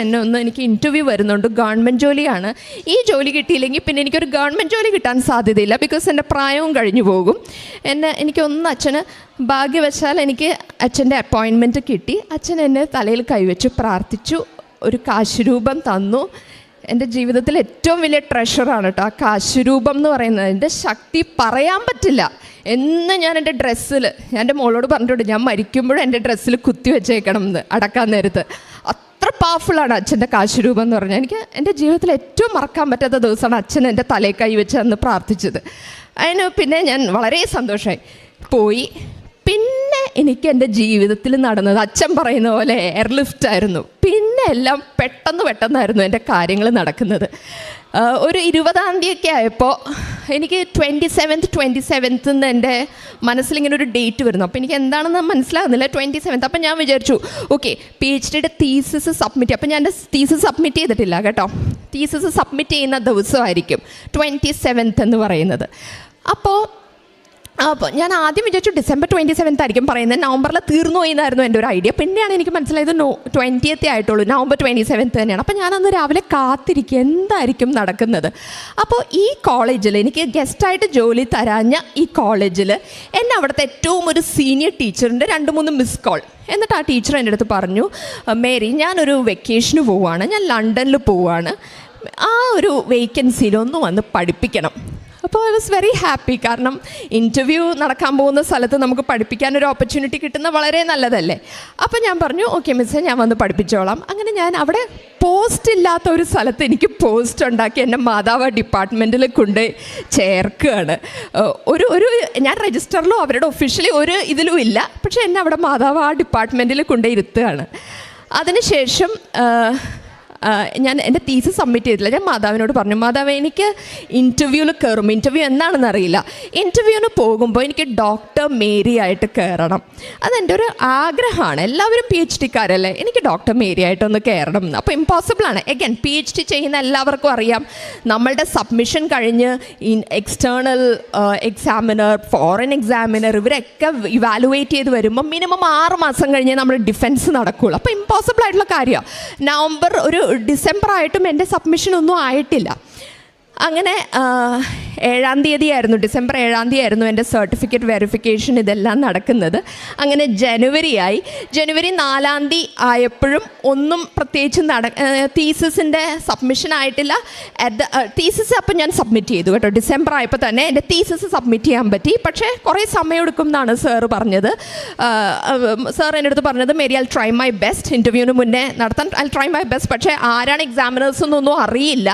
എനിക്ക് ഇൻ്റർവ്യൂ വരുന്നുണ്ട്, ഗവൺമെൻറ് ജോലിയാണ്. ഈ ജോലി കിട്ടിയില്ലെങ്കിൽ പിന്നെ എനിക്കൊരു ഗവൺമെൻറ് ജോലി കിട്ടാൻ സാധ്യതയില്ല, ബിക്കോസ് എൻ്റെ പ്രായവും കഴിഞ്ഞു പോകും. എനിക്കൊന്ന് അച്ഛന് ഭാഗ്യവശാൽ എനിക്ക് അച്ഛൻ്റെ അപ്പോയിൻമെൻറ്റ് കിട്ടി. അച്ഛൻ എന്നെ തലയിൽ കൈവച്ചു പ്രാർത്ഥിച്ചു, ഒരു കാശുരൂപം തന്നു. എൻ്റെ ജീവിതത്തിൽ ഏറ്റവും വലിയ ട്രഷറാണ് കേട്ടോ ആ കാശുരൂപം എന്ന് പറയുന്നത്. എൻ്റെ ശക്തി പറയാൻ പറ്റില്ല. എന്ന് ഞാൻ എൻ്റെ ഡ്രസ്സിൽ, ഞാൻ എൻ്റെ മോളോട് പറഞ്ഞിട്ടുണ്ട്, ഞാൻ മരിക്കുമ്പോഴും എൻ്റെ ഡ്രസ്സിൽ കുത്തി വെച്ചേക്കണം എന്ന് അടക്കാൻ നേരത്ത്. അത്ര പവർഫുള്ളാണ് അച്ഛൻ്റെ കാശുരൂപം എന്ന് പറഞ്ഞാൽ. എനിക്ക് എൻ്റെ ജീവിതത്തിൽ ഏറ്റവും മറക്കാൻ പറ്റാത്ത ദിവസമാണ് അച്ഛൻ എൻ്റെ തലയിൽ കൈ വെച്ച് അന്ന് പ്രാർത്ഥിച്ചത്. അതിന് പിന്നെ ഞാൻ വളരെ സന്തോഷമായി പോയി. പിന്നെ എനിക്ക് എൻ്റെ ജീവിതത്തിൽ നടന്നത് അച്ഛൻ പറയുന്ന പോലെ എയർലിഫ്റ്റ് ആയിരുന്നു. പിന്നെ എല്ലാം പെട്ടെന്നായിരുന്നു എൻ്റെ കാര്യങ്ങൾ നടക്കുന്നത്. ഒരു 20-ാം തീയതിയൊക്കെ ആയപ്പോൾ എനിക്ക് 27th എൻ്റെ മനസ്സിലിങ്ങനെ ഒരു ഡേറ്റ് വരുന്നു. അപ്പോൾ എനിക്ക് എന്താണെന്ന് മനസ്സിലാകുന്നില്ല. 27th. അപ്പം ഞാൻ വിചാരിച്ചു, ഓക്കെ, PhDയുടെ തീസിസ് സബ്മിറ്റ്. അപ്പം ഞാൻ എൻ്റെ തീസിസ് സബ്മിറ്റ് ചെയ്തിട്ടില്ല കേട്ടോ. തീസിസ് സബ്മിറ്റ് ചെയ്യുന്ന ദിവസമായിരിക്കും 27th എന്ന് പറയുന്നത്. അപ്പോൾ ഞാൻ ആദ്യം വിചാരിച്ചു December 27th ആയിരിക്കും പറയുന്നത്. നവംബറിൽ തീർന്നു പോയി എന്നായിരുന്നു എൻ്റെ ഒരു ഐഡിയ. പിന്നെയാണ് എനിക്ക് മനസ്സിലായത് 20th ആയിട്ടുള്ളൂ, നവംബർ 27th തന്നെയാണ്. അപ്പോൾ ഞാനന്ന് രാവിലെ കാത്തിരിക്കുക എന്തായിരിക്കും നടക്കുന്നത്. അപ്പോൾ ഈ കോളേജിൽ എനിക്ക് ഗസ്റ്റായിട്ട് ജോലി തരാഞ്ഞ ഈ കോളേജിൽ എന്നെ അവിടുത്തെ ഏറ്റവും ഒരു സീനിയർ ടീച്ചറിൻ്റെ 2-3 മിസ് കോൾ. എന്നിട്ട് ആ ടീച്ചർ എൻ്റെ അടുത്ത് പറഞ്ഞു, മേരി, ഞാനൊരു വെക്കേഷന് പോവുകയാണ്, ഞാൻ ലണ്ടനിൽ പോവുകയാണ്, ആ ഒരു വേക്കൻസിയിലൊന്ന് വന്ന് പഠിപ്പിക്കണം. അപ്പോൾ ഐ വാസ് വെരി ഹാപ്പി. കാരണം ഇൻ്റർവ്യൂ നടക്കാൻ പോകുന്ന സ്ഥലത്ത് നമുക്ക് പഠിപ്പിക്കാനൊരു ഓപ്പർച്യൂണിറ്റി കിട്ടുന്ന വളരെ നല്ലതല്ലേ. അപ്പോൾ ഞാൻ പറഞ്ഞു, ഓക്കെ മിസ്സേ, ഞാൻ വന്ന് പഠിപ്പിച്ചോളാം. അങ്ങനെ ഞാൻ അവിടെ പോസ്റ്റ് ഇല്ലാത്ത ഒരു സ്ഥലത്ത് എനിക്ക് പോസ്റ്റ് ഉണ്ടാക്കി എന്നെ മാതാവ് ഡിപ്പാർട്ട്മെൻറ്റിൽ കൊണ്ട് ചേർക്കുകയാണ്. ഒരു ഞാൻ രജിസ്റ്ററിലോ അവരുടെ ഒഫീഷ്യലി ഒരു ഇതിലും ഇല്ല, പക്ഷേ എന്നെ അവിടെ മാതാവ് ആ ഡിപ്പാർട്ട്മെൻറ്റിൽ കൊണ്ട് ഇരുത്തുകയാണ്. അതിനുശേഷം ഞാൻ എൻ്റെ തീസിസ് സബ്മിറ്റ് ചെയ്തില്ല. ഞാൻ മാതാവിനോട് പറഞ്ഞു, മാതാവ് എനിക്ക് ഇൻ്റർവ്യൂവിൽ കയറും, ഇൻ്റർവ്യൂ എന്താണെന്ന് അറിയില്ല, ഇൻ്റർവ്യൂവിന് പോകുമ്പോൾ എനിക്ക് ഡോക്ടർ മേരി ആയിട്ട് കയറണം, അതെൻ്റെ ഒരു ആഗ്രഹമാണ്. എല്ലാവരും PhD കാരല്ലേ, എനിക്ക് ഡോക്ടർ മേരി ആയിട്ടൊന്ന് കയറണം എന്ന്. അപ്പോൾ ഇമ്പോസിബിളാണ്. എഗൈൻ PhD ചെയ്യുന്ന എല്ലാവർക്കും അറിയാം, നമ്മളുടെ സബ്മിഷൻ കഴിഞ്ഞ് എക്സ്റ്റേണൽ എക്സാമിനർ, ഫോറിൻ എക്സാമിനർ ഇവരൊക്കെ ഇവാലുവേറ്റ് ചെയ്ത് വരുമ്പോൾ മിനിമം 6 മാസം കഴിഞ്ഞേ നമ്മൾ ഡിഫൻസ് നടക്കുകയുള്ളൂ. അപ്പോൾ ഇമ്പോസിബിൾ ആയിട്ടുള്ള കാര്യമാണ്. ഡിസംബർ ആയിട്ടും എൻ്റെ സബ്മിഷൻ ഒന്നും ആയിട്ടില്ല. അങ്ങനെ 7-ാം തീയതി ആയിരുന്നു, ഡിസംബർ 7-ാം തീയതി ആയിരുന്നു എൻ്റെ സർട്ടിഫിക്കറ്റ് വെരിഫിക്കേഷൻ ഇതെല്ലാം നടക്കുന്നത്. അങ്ങനെ ജനുവരി 4-ാം തീയതി ആയപ്പോഴും ഒന്നും പ്രത്യേകിച്ച് തീസിസിൻ്റെ സബ്മിഷൻ ആയിട്ടില്ല. തീസിസ് അപ്പം ഞാൻ സബ്മിറ്റ് ചെയ്തു കേട്ടോ. ഡിസംബർ ആയപ്പോൾ തന്നെ എൻ്റെ തീസിസ് സബ്മിറ്റ് ചെയ്യാൻ പറ്റി. പക്ഷേ കുറേ സമയമെടുക്കും എന്നാണ് സാറ് പറഞ്ഞത്. സാർ എൻ്റെ അടുത്ത് പറഞ്ഞത്, Mary I try my best, ഇൻ്റർവ്യൂവിന് മുന്നേ നടത്താൻ ഐ ട്രൈ മൈ ബെസ്റ്റ്. പക്ഷേ ആരാണ് എക്സാമിനേഴ്സ് എന്നൊന്നും അറിയില്ല,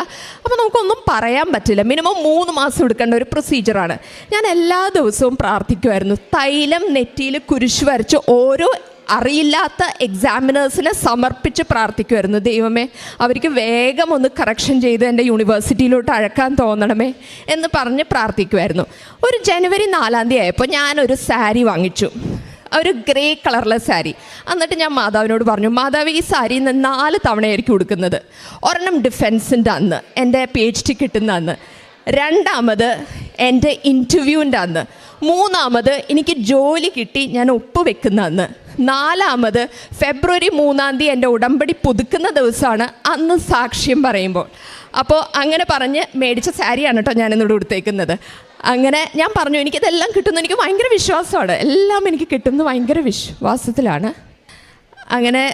അപ്പോൾ നമുക്കൊന്നും പറയാൻ പറ്റില്ല. മിനിമം 3 മാസം എടുക്കേണ്ട ഒരു പ്രൊസീജിയറാണ്. ഞാൻ എല്ലാ ദിവസവും പ്രാർത്ഥിക്കുമായിരുന്നു, തൈലം നെറ്റിയിൽ കുരിശ് വരച്ച് ഓരോ അറിയില്ലാത്ത എക്സാമിനേഴ്സിനെ സമർപ്പിച്ച് പ്രാർത്ഥിക്കുമായിരുന്നു. ദൈവമേ, അവർക്ക് വേഗം ഒന്ന് കറക്ഷൻ ചെയ്ത് എൻ്റെ യൂണിവേഴ്സിറ്റിയിലോട്ട് അഴക്കാൻ തോന്നണമേ എന്ന് പറഞ്ഞ് പ്രാർത്ഥിക്കുമായിരുന്നു. ഒരു ജനുവരി 4-ാം തീയതി ആയപ്പോൾ ഞാനൊരു സാരി വാങ്ങിച്ചു, ഒരു ഗ്രേ കളറിലെ സാരി. എന്നിട്ട് ഞാൻ മാതാവിനോട് പറഞ്ഞു, മാതാവ് ഈ സാരി 4 തവണയായിരിക്കും കൊടുക്കുന്നത്. ഒരെണ്ണം ഡിഫെൻസിൻ്റെ അന്ന്, എൻ്റെ PhD കിട്ടുന്ന അന്ന്, 2ാമത് എൻ്റെ ഇൻ്റർവ്യൂവിൻ്റെ അന്ന്, 3ാമത് എനിക്ക് ജോലി കിട്ടി ഞാൻ ഒപ്പുവെക്കുന്ന അന്ന്, 4ാമത് ഫെബ്രുവരി 3-ാം തീയതി എൻ്റെ ഉടമ്പടി പുതുക്കുന്ന ദിവസമാണ്, അന്ന് സാക്ഷ്യം പറയുമ്പോൾ. അപ്പോൾ അങ്ങനെ പറഞ്ഞ് മേടിച്ച സാരിയാണ് കേട്ടോ ഞാനിന്നിവിടെ കൊടുത്തേക്കുന്നത്. അങ്ങനെ ഞാൻ പറഞ്ഞു, എനിക്കിതെല്ലാം കിട്ടുന്നു, എനിക്ക് ഭയങ്കര വിശ്വാസമാണ്, എല്ലാം എനിക്ക് കിട്ടുന്നത് ഭയങ്കര വിശ്വാസത്തിലാണ്. അങ്ങനെ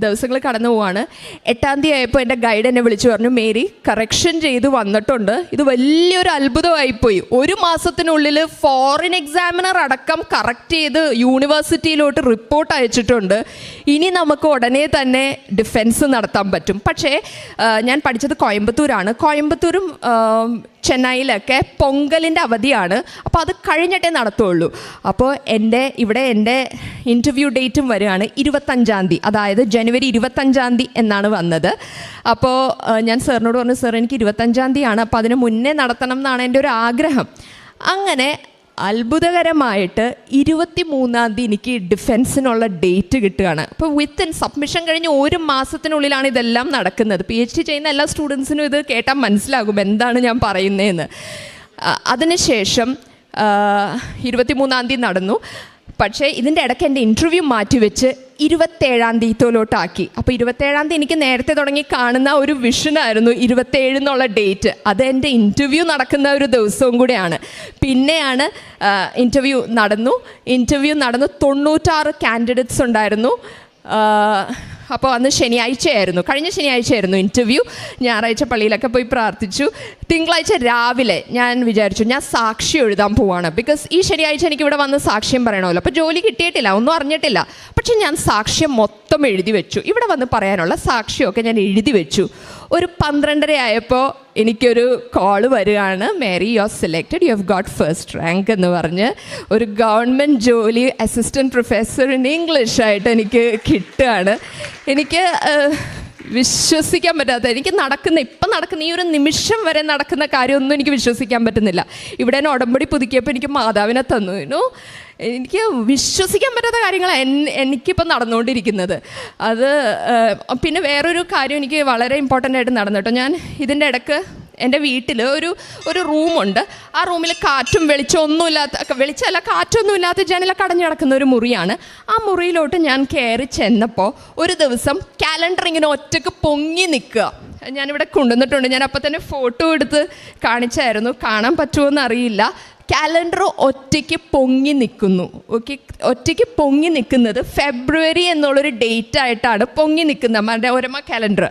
ദിവസങ്ങൾ കടന്നു പോവാണ്. 8-ാം തീയതി ആയപ്പോൾ എൻ്റെ ഗൈഡ് എന്നെ വിളിച്ചു പറഞ്ഞു, മേരി കറക്ഷൻ ചെയ്ത് വന്നിട്ടുണ്ട്, ഇത് വലിയൊരു അത്ഭുതമായിപ്പോയി. 1 മാസത്തിനുള്ളിൽ ഫോറിൻ എക്സാമിനർ അടക്കം കറക്റ്റ് ചെയ്ത് യൂണിവേഴ്സിറ്റിയിലോട്ട് റിപ്പോർട്ട് അയച്ചിട്ടുണ്ട്. ഇനി നമുക്ക് ഉടനെ തന്നെ ഡിഫെൻസ് നടത്താൻ പറ്റും. പക്ഷേ ഞാൻ പഠിച്ചത് കോയമ്പത്തൂരാണ്. കോയമ്പത്തൂരും ചെന്നൈയിലൊക്കെ പൊങ്കലിൻ്റെ അവധിയാണ്, അപ്പോൾ അത് കഴിഞ്ഞിട്ടേ നടത്തുള്ളൂ. അപ്പോൾ എൻ്റെ ഇൻ്റർവ്യൂ ഡേറ്റും വരികയാണ് 25-ാം തീയതി, അതായത് ജനുവരി 25-ാം തീയതി എന്നാണ് വന്നത്. അപ്പോൾ ഞാൻ സാറിനോട് പറഞ്ഞു, സാർ എനിക്ക് 25-ാം തീയതിയാണ്, അപ്പോൾ അതിന് മുന്നേ നടത്തണം എന്നാണ് എൻ്റെ ഒരു ആഗ്രഹം. അങ്ങനെ അത്ഭുതകരമായിട്ട് 23-ാം തീയതി എനിക്ക് ഡിഫെൻസിനുള്ള ഡേറ്റ് കിട്ടുകയാണ്. അപ്പോൾ വിത്തിൻ സബ്മിഷൻ കഴിഞ്ഞ് 1 മാസത്തിനുള്ളിലാണ് ഇതെല്ലാം നടക്കുന്നത്. PhD ചെയ്യുന്ന എല്ലാ സ്റ്റുഡൻസിനും ഇത് കേട്ടാൽ മനസ്സിലാകും എന്താണ് ഞാൻ പറയുന്നതെന്ന്. അതിനുശേഷം 23-ാം തീയതി നടന്നു. പക്ഷേ ഇതിൻ്റെ ഇടയ്ക്ക് എൻ്റെ ഇൻ്റർവ്യൂ മാറ്റിവെച്ച് 27-ാം തീയതിയിലോട്ടാക്കി. അപ്പോൾ 27-ാം തീയതി എനിക്ക് നേരത്തെ തുടങ്ങി കാണുന്ന ഒരു വിഷനായിരുന്നു 27 എന്നുള്ള ഡേറ്റ്. അത് എൻ്റെ ഇൻ്റർവ്യൂ നടക്കുന്ന ഒരു ദിവസവും കൂടെയാണ്. പിന്നെയാണ് ഇൻ്റർവ്യൂ നടന്നു 96 കാൻഡിഡേറ്റ്സ് ഉണ്ടായിരുന്നു. അപ്പോൾ അന്ന് ശനിയാഴ്ചയായിരുന്നു, കഴിഞ്ഞ ശനിയാഴ്ചയായിരുന്നു ഇൻ്റർവ്യൂ. ഞായറാഴ്ച പള്ളിയിലൊക്കെ പോയി പ്രാർത്ഥിച്ചു. തിങ്കളാഴ്ച രാവിലെ ഞാൻ വിചാരിച്ചു ഞാൻ സാക്ഷ്യം എഴുതാൻ പോവാണ്. ബിക്കോസ് ഈ ശനിയാഴ്ച എനിക്കിവിടെ വന്ന് സാക്ഷ്യം പറയണമല്ലോ. അപ്പോൾ ജോലി കിട്ടിയിട്ടില്ല, ഒന്നും അറിഞ്ഞിട്ടില്ല. പക്ഷെ ഞാൻ സാക്ഷ്യം മൊത്തം എഴുതി വെച്ചു. ഇവിടെ വന്ന് പറയാനുള്ള സാക്ഷ്യമൊക്കെ ഞാൻ എഴുതി വെച്ചു. ഒരു 12:30 ആയപ്പോൾ എനിക്കൊരു കോള് വരികയാണ്, Mary you are selected, you have got first rank എന്ന് പറഞ്ഞ് ഒരു ഗവൺമെൻറ് ജോലി അസിസ്റ്റൻറ്റ് പ്രൊഫസർ ഇൻ ഇംഗ്ലീഷായിട്ട് എനിക്ക് കിട്ടുകയാണ്. എനിക്ക് വിശ്വസിക്കാൻ പറ്റാത്ത, എനിക്ക് ഇപ്പം നടക്കുന്ന ഈ ഒരു നിമിഷം വരെ നടക്കുന്ന കാര്യമൊന്നും എനിക്ക് വിശ്വസിക്കാൻ പറ്റുന്നില്ല. ഇവിടെ തന്നെ ഉടമ്പടി പുതുക്കിയപ്പോൾ എനിക്ക് മാതാവിനെ തന്നു. എനിക്ക് വിശ്വസിക്കാൻ പറ്റാത്ത കാര്യങ്ങളാണ് എനിക്കിപ്പോൾ നടന്നുകൊണ്ടിരിക്കുന്നത്. അത് പിന്നെ വേറൊരു കാര്യം എനിക്ക് വളരെ ഇമ്പോർട്ടൻ്റ് ആയിട്ട് നടന്നു കേട്ടോ. ഞാൻ ഇതിൻ്റെ ഇടയ്ക്ക് എൻ്റെ വീട്ടിൽ ഒരു റൂമുണ്ട്. ആ റൂമിൽ കാറ്റും വെളിച്ചമല്ല കാറ്റൊന്നും ഇല്ലാത്ത ജനലൊക്കെ അടഞ്ഞു കിടക്കുന്ന ഒരു മുറിയാണ്. ആ മുറിയിലോട്ട് ഞാൻ കയറി ചെന്നപ്പോൾ ഒരു ദിവസം കാലണ്ടർ ഇങ്ങനെ ഒറ്റക്ക് പൊങ്ങി നിൽക്കുക ഞാനിവിടെ കൊണ്ടുവന്നിട്ടുണ്ട്. ഞാൻ അപ്പം തന്നെ ഫോട്ടോ എടുത്ത് കാണിച്ചായിരുന്നു, കാണാൻ പറ്റുമോ അറിയില്ല. കാലണ്ടർ ഒറ്റയ്ക്ക് പൊങ്ങി നിൽക്കുന്നു. ഒറ്റയ്ക്ക് പൊങ്ങി നിൽക്കുന്നത് ഫെബ്രുവരി എന്നുള്ളൊരു ഡേറ്റ് ആയിട്ടാണ് പൊങ്ങി നിൽക്കുന്നത്. മനോരമ കാലണ്ടർ.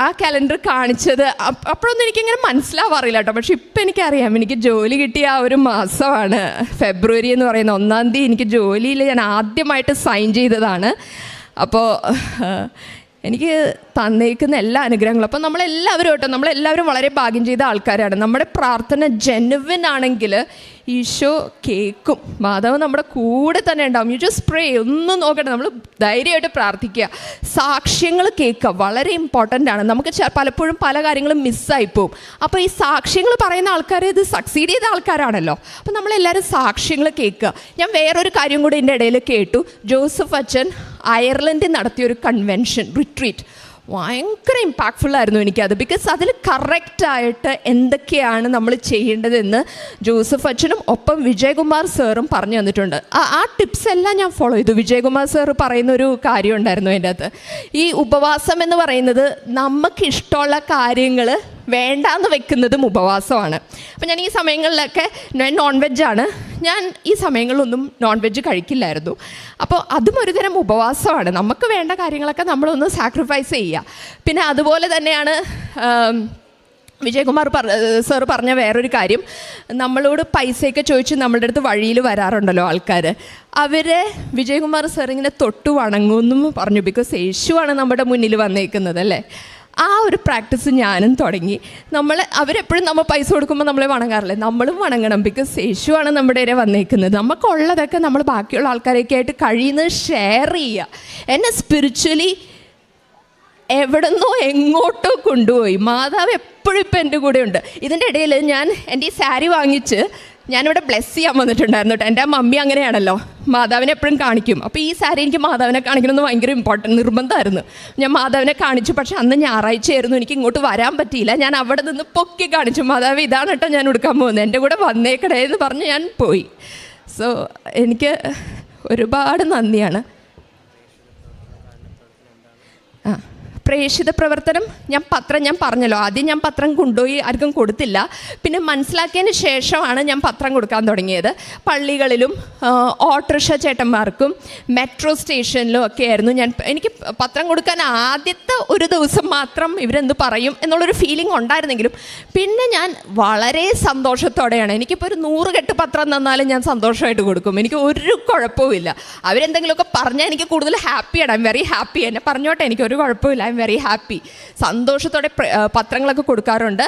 ആ കാലണ്ടർ കാണിച്ചത് അപ്പോഴൊന്നും എനിക്കിങ്ങനെ മനസ്സിലാവാറില്ല കേട്ടോ. പക്ഷെ ഇപ്പം എനിക്കറിയാം, എനിക്ക് ജോലി കിട്ടിയ ആ ഒരു മാസമാണ് ഫെബ്രുവരി എന്ന് പറയുന്ന 1-ാം തീയതി. എനിക്ക് ജോലിയിൽ ഞാൻ ആദ്യമായിട്ട് സൈൻ ചെയ്തതാണ്. അപ്പോൾ എനിക്ക് തന്നേക്കുന്ന എല്ലാ അനുഗ്രഹങ്ങളും, അപ്പം നമ്മളെല്ലാവരും വളരെ ഭാഗ്യം ചെയ്ത ആൾക്കാരാണ്. നമ്മുടെ പ്രാർത്ഥന ജെനുവിൻ ആണെങ്കിൽ ഈശോ കേൾക്കും. മാതാവ് നമ്മുടെ കൂടെ തന്നെ ഉണ്ടാവും. യു ജസ്റ്റ് പ്രേ, ഒന്നും നോക്കട്ടെ, നമ്മൾ ധൈര്യമായിട്ട് പ്രാർത്ഥിക്കുക. സാക്ഷ്യങ്ങൾ കേൾക്കുക വളരെ ഇമ്പോർട്ടൻ്റ് ആണ്. നമുക്ക് പലപ്പോഴും പല കാര്യങ്ങളും മിസ്സായിപ്പോവും. അപ്പോൾ ഈ സാക്ഷ്യങ്ങൾ പറയുന്ന ആൾക്കാർ ഇത് സക്സീഡ് ചെയ്ത ആൾക്കാരാണല്ലോ. അപ്പോൾ നമ്മളെല്ലാവരും സാക്ഷ്യങ്ങൾ കേൾക്കുക. ഞാൻ വേറൊരു കാര്യം കൂടി എൻ്റെ ഇടയിൽ കേട്ടു. ജോസഫ് അച്ഛൻ അയർലൻഡിൽ നടത്തിയൊരു കൺവെൻഷൻ റിട്രീറ്റ് ഭയങ്കര ഇമ്പാക്ട്ഫുള്ളായിരുന്നു എനിക്കത്. ബിക്കോസ് അതിൽ കറക്റ്റായിട്ട് എന്തൊക്കെയാണ് നമ്മൾ ചെയ്യേണ്ടതെന്ന് ജോസഫ് അച്ഛനും ഒപ്പം വിജയകുമാർ സാറും പറഞ്ഞു തന്നിട്ടുണ്ട്. ആ ടിപ്സ് എല്ലാം ഞാൻ ഫോളോ ചെയ്തു. വിജയകുമാർ സാറ് പറയുന്നൊരു കാര്യം ഉണ്ടായിരുന്നു അതിൻ്റെ അകത്ത്. ഈ ഉപവാസം എന്ന് പറയുന്നത് നമുക്കിഷ്ടമുള്ള കാര്യങ്ങൾ വേണ്ടാന്ന് വെക്കുന്നതും ഉപവാസമാണ്. അപ്പം ഞാൻ ഈ സമയങ്ങളിലൊക്കെ നോൺ വെജാണ്, ഞാൻ ഈ സമയങ്ങളിലൊന്നും നോൺ വെജ് കഴിക്കില്ലായിരുന്നു. അപ്പോൾ അതും ഒരു തരം ഉപവാസമാണ്. നമുക്ക് വേണ്ട കാര്യങ്ങളൊക്കെ നമ്മളൊന്ന് സാക്രിഫൈസ് ചെയ്യുക. പിന്നെ അതുപോലെ തന്നെയാണ് വിജയകുമാർ സാർ പറഞ്ഞ വേറൊരു കാര്യം, നമ്മളോട് പൈസയൊക്കെ ചോദിച്ച് നമ്മളുടെ അടുത്ത് വഴിയിൽ വരാറുണ്ടല്ലോ ആൾക്കാർ, അവരെ വിജയകുമാർ സാർ ഇങ്ങനെ തൊട്ടു വണങ്ങുമെന്നും പറഞ്ഞു. ബിക്കോസ് യേശുവാണ് നമ്മുടെ മുന്നിൽ വന്നേക്കുന്നത് അല്ലേ. ആ ഒരു പ്രാക്ടീസ് ഞാനും തുടങ്ങി. അവരെപ്പോഴും നമ്മൾ പൈസ കൊടുക്കുമ്പോൾ നമ്മളെ വണങ്ങാറില്ലേ, നമ്മളും വണങ്ങണം. ബിക്കോസ് യേശുവാണ് നമ്മുടെ ഇടയിൽ വന്നേക്കുന്നത്. നമുക്കുള്ളതൊക്കെ നമ്മൾ ബാക്കിയുള്ള ആൾക്കാരൊക്കെ ആയിട്ട് കഴിയുന്നത് ഷെയർ ചെയ്യുക. എന്നെ സ്പിരിച്വലി എവിടെന്നോ എങ്ങോട്ടോ കൊണ്ടുപോയി. മാതാവ് എപ്പോഴും ഇപ്പം എൻ്റെ കൂടെ ഉണ്ട്. ഇതിൻ്റെ ഇടയിൽ ഞാൻ എൻ്റെ ഈ സാരി വാങ്ങിച്ച് ഞാനിവിടെ ബ്ലെസ് ചെയ്യാൻ വന്നിട്ടുണ്ടായിരുന്നു കേട്ടോ. എൻ്റെ മമ്മി അങ്ങനെയാണല്ലോ, മാതാവിനെ എപ്പോഴും കാണിക്കും. അപ്പോൾ ഈ സാരി എനിക്ക് മാതാവിനെ കാണിക്കണമെന്ന് ഭയങ്കര നിർബന്ധമായിരുന്നു. ഞാൻ മാതാവിനെ കാണിച്ചു. പക്ഷെ അന്ന് ഞായറാഴ്ചയായിരുന്നു, എനിക്ക് ഇങ്ങോട്ട് വരാൻ പറ്റിയില്ല. ഞാൻ അവിടെ നിന്ന് പൊക്കി കാണിച്ചു, മാതാവ് ഇതാണ് കേട്ടോ ഞാൻ എടുക്കാൻ പോകുന്നത്, എൻ്റെ കൂടെ വന്നേക്കടേ എന്ന് പറഞ്ഞ് ഞാൻ പോയി. സോ എനിക്ക് ഒരുപാട് നന്ദിയാണ്. പ്രേക്ഷിത പ്രവർത്തനം, ഞാൻ പറഞ്ഞല്ലോ, ആദ്യം ഞാൻ പത്രം കൊണ്ടുപോയി ആർക്കും കൊടുത്തില്ല. പിന്നെ മനസ്സിലാക്കിയതിന് ശേഷമാണ് ഞാൻ പത്രം കൊടുക്കാൻ തുടങ്ങിയത്. പള്ളികളിലും ഓട്ടോറിക്ഷ ചേട്ടന്മാർക്കും മെട്രോ സ്റ്റേഷനിലും ഒക്കെ ആയിരുന്നു എനിക്ക് പത്രം കൊടുക്കാൻ ആദ്യത്തെ ഒരു ദിവസം മാത്രം ഇവരെന്ത് പറയും എന്നുള്ളൊരു ഫീലിംഗ് ഉണ്ടായിരുന്നെങ്കിലും പിന്നെ ഞാൻ വളരെ സന്തോഷത്തോടെയാണ്, എനിക്കിപ്പോൾ ഒരു 100 കെട്ട് പത്രം തന്നാലും ഞാൻ സന്തോഷമായിട്ട് കൊടുക്കും. എനിക്ക് ഒരു കുഴപ്പമില്ല. അവരെന്തെങ്കിലുമൊക്കെ പറഞ്ഞാൽ എനിക്ക് കൂടുതൽ ഹാപ്പിയാണ്. I am very happy. എന്നെ പറഞ്ഞോട്ടെ, എനിക്കൊരു കുഴപ്പമില്ല. I am very happy. സന്തോഷത്തോടെ പത്രങ്ങളൊക്കെ കൊടുക്കാറുണ്ട്.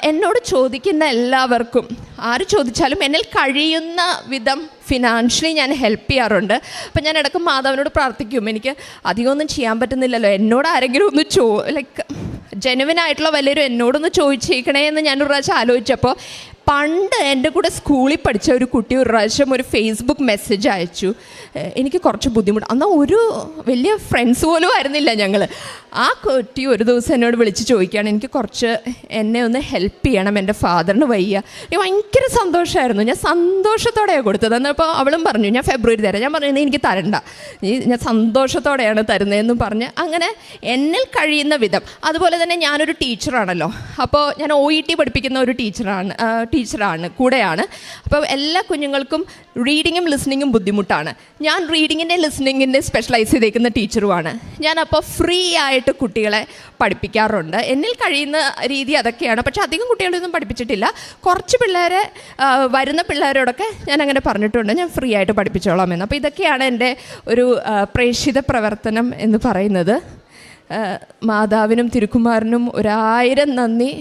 എന്നോട് ചോദിക്കുന്ന എല്ലാവർക്കും, ആര് ചോദിച്ചാലും എന്നിൽ കഴിയുന്ന വിധം ഫിനാൻഷ്യലി ഞാൻ ഹെൽപ്പ് ചെയ്യാറുണ്ട്. അപ്പം ഞാൻ ഇടയ്ക്ക് മാതാവിനോട് പ്രാർത്ഥിക്കും, എനിക്ക് അധികമൊന്നും ചെയ്യാൻ പറ്റുന്നില്ലല്ലോ, എന്നോട് ആരെങ്കിലും ഒന്ന് ലൈക്ക് ജെനുവിനായിട്ടുള്ള വലിയൊരു എന്നോടൊന്ന് ചോദിച്ചേക്കണേ എന്ന് ഞാനൊരു പ്രാവശ്യം ആലോചിച്ചപ്പോൾ പണ്ട് എൻ്റെ കൂടെ സ്കൂളിൽ പഠിച്ച ഒരു കുട്ടി ഒരു പ്രാവശ്യം ഒരു ഫേസ്ബുക്ക് മെസ്സേജ് അയച്ചു. എനിക്ക് കുറച്ച് ബുദ്ധിമുട്ട്, എന്നാൽ ഒരു വലിയ ഫ്രണ്ട്സ് പോലും ആയിരുന്നില്ല ഞങ്ങൾ. ആ കുട്ടി ഒരു ദിവസം എന്നോട് വിളിച്ച് ചോദിക്കുകയാണ്, എനിക്ക് കുറച്ച് എന്നെ ഒന്ന് ഹെൽപ്പ് ചെയ്യണം, എൻ്റെ ഫാദറിന് വയ്യ. എനിക്ക് ഭയങ്കര സന്തോഷമായിരുന്നു. ഞാൻ സന്തോഷത്തോടെയാണ് കൊടുത്തത്. എന്നപ്പോൾ അവളും പറഞ്ഞു ഞാൻ ഫെബ്രുവരി തരാം. ഞാൻ പറഞ്ഞു എനിക്ക് തരണ്ട, ഞാൻ സന്തോഷത്തോടെയാണ് തരുന്നതെന്ന് പറഞ്ഞ് അങ്ങനെ എന്നിൽ കഴിയുന്ന വിധം. അതുപോലെ തന്നെ ഞാനൊരു ടീച്ചറാണല്ലോ, അപ്പോൾ ഞാൻ OET പഠിപ്പിക്കുന്ന ഒരു ടീച്ചറാണ് കൂടെയാണ്. അപ്പോൾ എല്ലാ കുഞ്ഞുങ്ങൾക്കും റീഡിങ്ങും ലിസണിങ്ങും ബുദ്ധിമുട്ടാണ്. ഞാൻ റീഡിങ്ങിൻ്റെ ലിസണിങ്ങിൻ്റെ സ്പെഷ്യലൈസ് ചെയ്തേക്കുന്ന ടീച്ചറുമാണ് ഞാൻ. അപ്പോൾ ഫ്രീ ആയിട്ട് കുട്ടികളെ പഠിപ്പിക്കാറുണ്ട്. എന്നിൽ കഴിയുന്ന രീതി അതൊക്കെയാണ്. പക്ഷേ അധികം കുട്ടികളൊന്നും പഠിപ്പിച്ചിട്ടില്ല. കുറച്ച് പിള്ളേരെ, വരുന്ന പിള്ളേരോടൊക്കെ ഞാൻ അങ്ങനെ പറഞ്ഞിട്ടുണ്ട്, ഞാൻ ഫ്രീ ആയിട്ട് പഠിപ്പിച്ചോളാം എന്ന്. അപ്പോൾ ഇതൊക്കെയാണ് എൻ്റെ ഒരു പ്രേക്ഷിത പ്രവർത്തനം എന്ന് പറയുന്നത്. മാതാവിനും തിരുക്കുമാരനും 1000 നന്ദി.